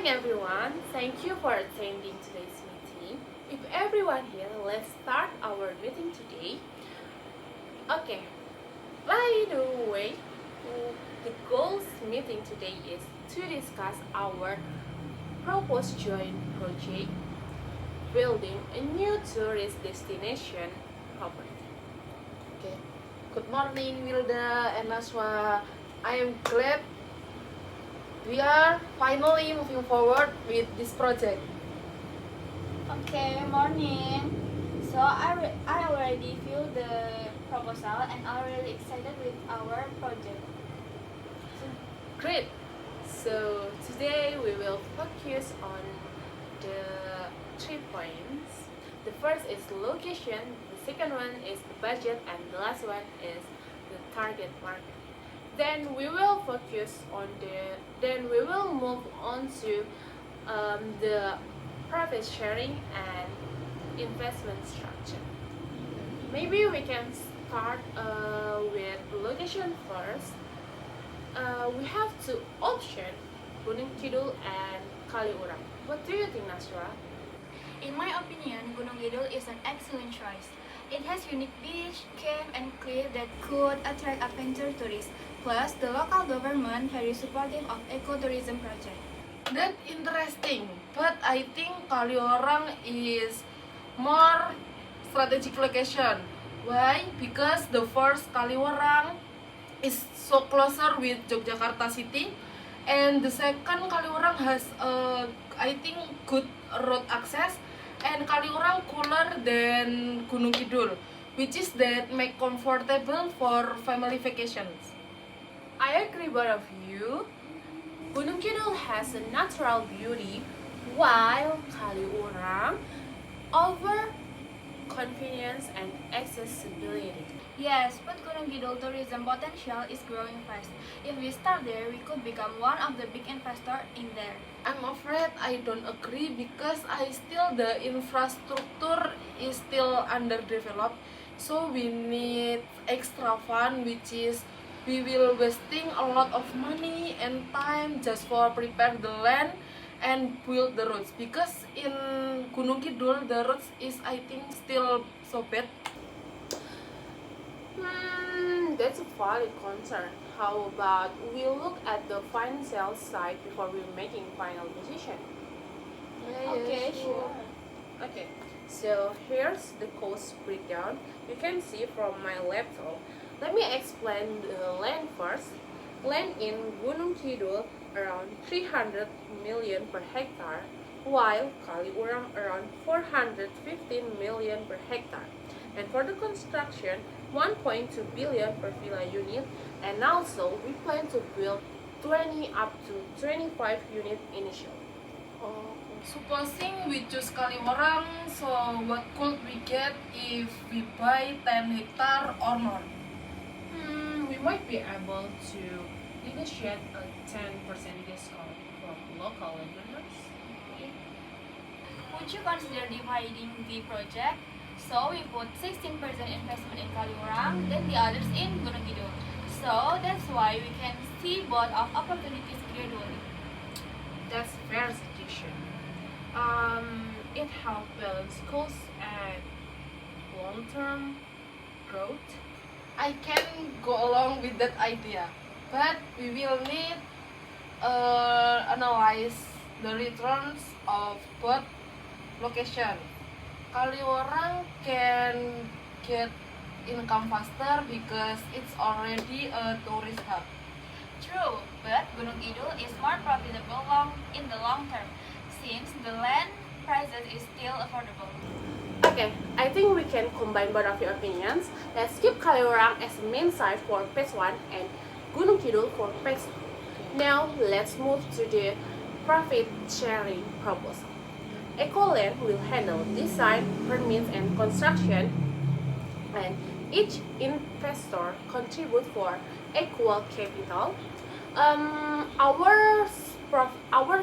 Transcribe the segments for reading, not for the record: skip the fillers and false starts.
morning, everyone. Thank you for attending today's meeting. If everyone here, let's start our meeting today. Okay, by the way, the goals meeting today is to discuss our proposed joint project building a new tourist destination property. Okay. Good morning, Wilda and Naswa. I am glad we are finally moving forward with this project. Okay, morning. So I already filled the proposal and I'm really excited with our project. Great! So today we will focus on the 3 points. The first is location, the second one is the budget, and the last one is the target market. Then we will move on to the profit sharing and investment structure. Maybe we can start with location first. We have two options, Gunung Kidul and Kaliurang. What do you think, Nasra? In my opinion, Gunung Kidul is an excellent choice. It has unique beach, cave, and cliff that could attract adventure tourists. Plus, the local government very supportive of ecotourism project. That's interesting, but I think Kaliorang is more strategic location. Why? Because the first Kaliorang is so closer with Yogyakarta city, and the second Kaliorang has I think good road access, and Kaliorang cooler than Gunung Kidul, which is that make comfortable for family vacations. I agree both of you. Gunung Kidul has a natural beauty, while Kaliurang offer convenience and accessibility. Yes, but Gunung Kidul tourism potential is growing fast. If we start there, we could become one of the big investors in there. I'm afraid I don't agree because I still the infrastructure is still underdeveloped, so we need extra fund, which is we will wasting a lot of money and time just for prepare the land and build the roads, because in Gunung Kidul the roads is I think still so bad. That's a valid concern. How about we look at the financial side before we making final decision? Okay, sure. Okay, so here's the cost breakdown. You can see from my laptop. Let me explain the land first. Land in Gunung Kidul around 300 million per hectare, while Kaliurang around 415 million per hectare. And for the construction, 1.2 billion per villa unit, and also we plan to build 20 up to 25 unit initially. Supposing we choose Kaliurang, so what could we get if we buy 10 hectare or more? We might be able to negotiate a 10% discount from local landlords. Would you consider dividing the project? So we put 16% investment in Kaliurang, then the others in Gunung Kidul. So that's why we can see both of opportunities gradually. That's fair suggestion. It helps balance cost and long-term growth. I can go along with that idea, but we will need analyze the returns of both location. Kaliurang can get income faster because it's already a tourist hub. True, but Gunung Kidul is more profitable in the long term, since the land prices is still affordable. Okay, I think we can combine both of your opinions. Let's keep Kaliurang as the main site for phase 1 and Gunung Kidul for phase 2. Now, let's move to the profit sharing proposal. Ecoland will handle design, permits, and construction, and each investor contribute for equal capital. Our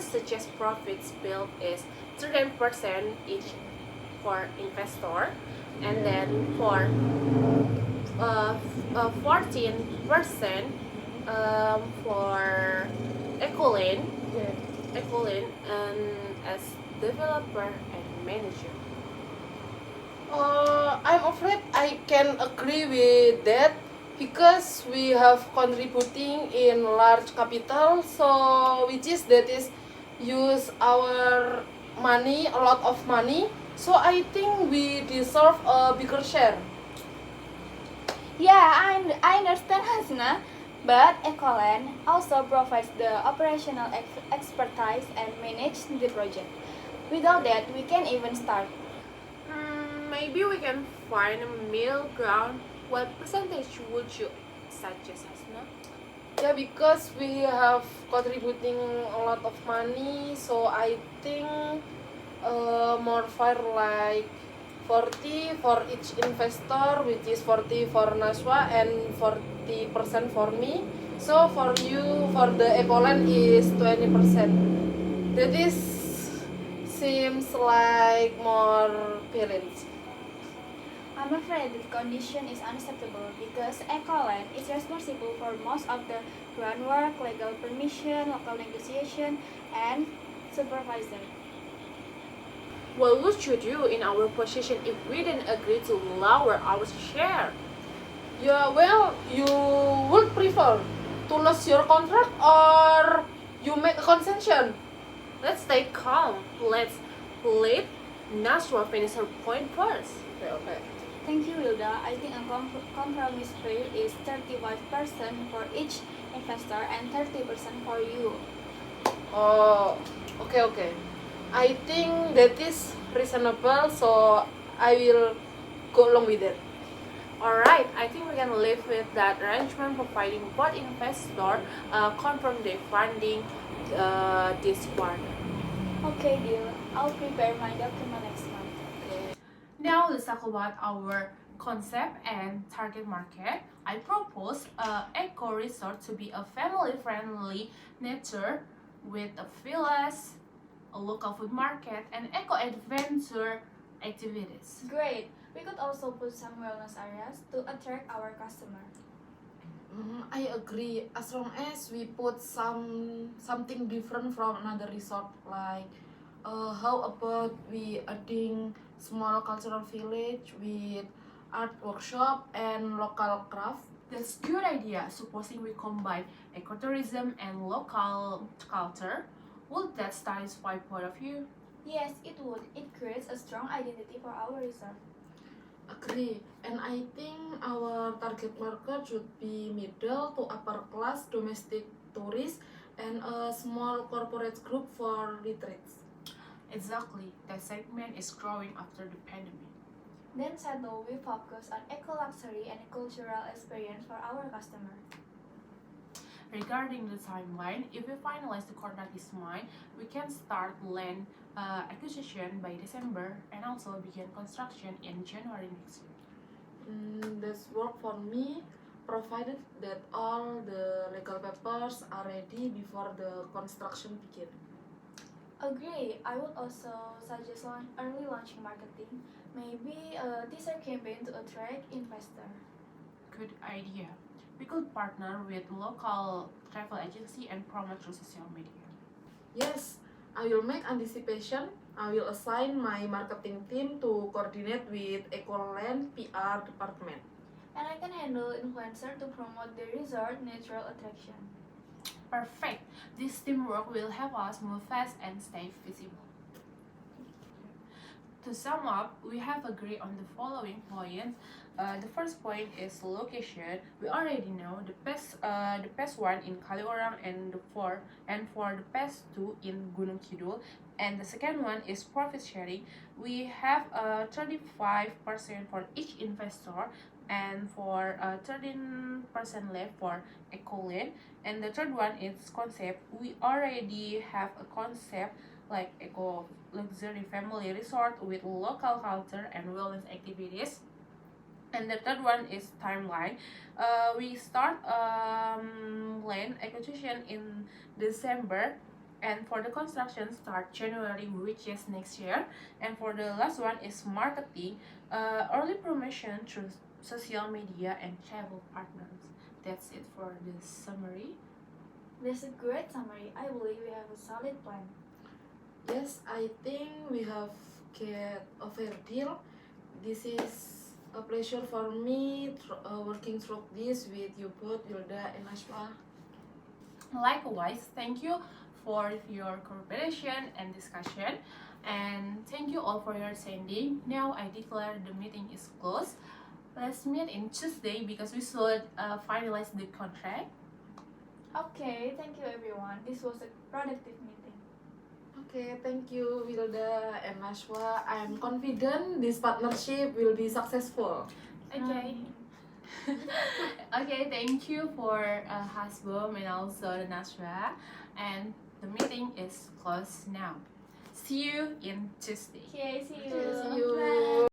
suggest profit split is 30% each for investor, and then for 14% for Ecoland, Ecolin and as developer and manager. I'm afraid I can agree with that because we have contributing in large capital, so which is that is use our money, a lot of money. So I think we deserve a bigger share. Yeah, I understand, Hasna, but Ecoland also provides the operational expertise and manage the project. Without that, we can't even start. Maybe we can find a middle ground. What percentage would you suggest, Hasna? Yeah, because we have contributing a lot of money, so I think more fair like 40 for each investor, which is 40 for Naswa and 40% for me. So for you, for the Ecoland is 20%. That is seems like more balanced. I'm afraid the condition is unacceptable because Ecoland is responsible for most of the groundwork, legal permission, local negotiation, and supervisor. What would you do in our position if we didn't agree to lower our share? Yeah, well, you would prefer to lose your contract or you make a concession? Let's stay calm. Let's let Nasra finish her point first. Okay. Thank you, Wilda. I think a compromise rate is 35% for each investor and 30% for you. Oh, okay. I think that is reasonable, so I will go along with it. Alright, I think we can live with that arrangement providing both investor confirm their funding this quarter. Okay, deal. I'll prepare my document next month. Okay. Now let's talk about our concept and target market. I propose eco resort to be a family-friendly nature with a villas, a local food market, and eco adventure activities. Great. We could also put some wellness areas to attract our customer. I agree. As long as we put something different from another resort, like how about we adding small cultural village with art workshop and local craft? That's good idea. Supposing we combine ecotourism and local culture, would that satisfy both of you? Yes, it would. It creates a strong identity for our resort. Agree. And I think our target market should be middle to upper class domestic tourists and a small corporate group for retreats. Exactly. That segment is growing after the pandemic. Then settle, we focus on eco-luxury and cultural experience for our customer. Regarding the timeline, if we finalize the contract this month, we can start land acquisition by December and also begin construction in January next year. That's work for me, provided that all the legal papers are ready before the construction begin. Agree. I would also suggest early launching marketing, maybe a teaser campaign to attract investor. Good idea. We could partner with local travel agency and promote through social media. Yes, I will make anticipation. I will assign my marketing team to coordinate with Ecoland PR department. And I can handle influencer to promote the resort natural attraction. Perfect. This teamwork will help us move fast and stay visible. To sum up, we have agreed on the following points. The first point is location. We already know the best one in Kaliurang and for the best two in Gunung Kidul. And the second one is profit sharing. We have 35% for each investor and for 13% left for Ecoland. And the third one is concept. We already have a concept like eco luxury family resort with local culture and wellness activities. And the third one is timeline. We start land acquisition in December, and for the construction start January, which is next year. And for the last one is marketing, early promotion through social media and travel partners. That's it for the summary. That's a great summary. I believe we have a solid plan. Yes, I think we have get a fair deal. This is a pleasure for me working through this with you both, Wilda and Ashwa. Likewise, thank you for your cooperation and discussion, and thank you all for your attending. Now I declare the meeting is closed. Let's meet in Tuesday because we should finalize the contract. Okay, thank you everyone. This was a productive meeting. Okay, thank you, Wilda and Ashwa. I'm confident this partnership will be successful. Okay. Okay, thank you for Hasbom and also the Nashwa. And the meeting is closed now. See you in Tuesday. Okay, see you. Okay, see you. Bye.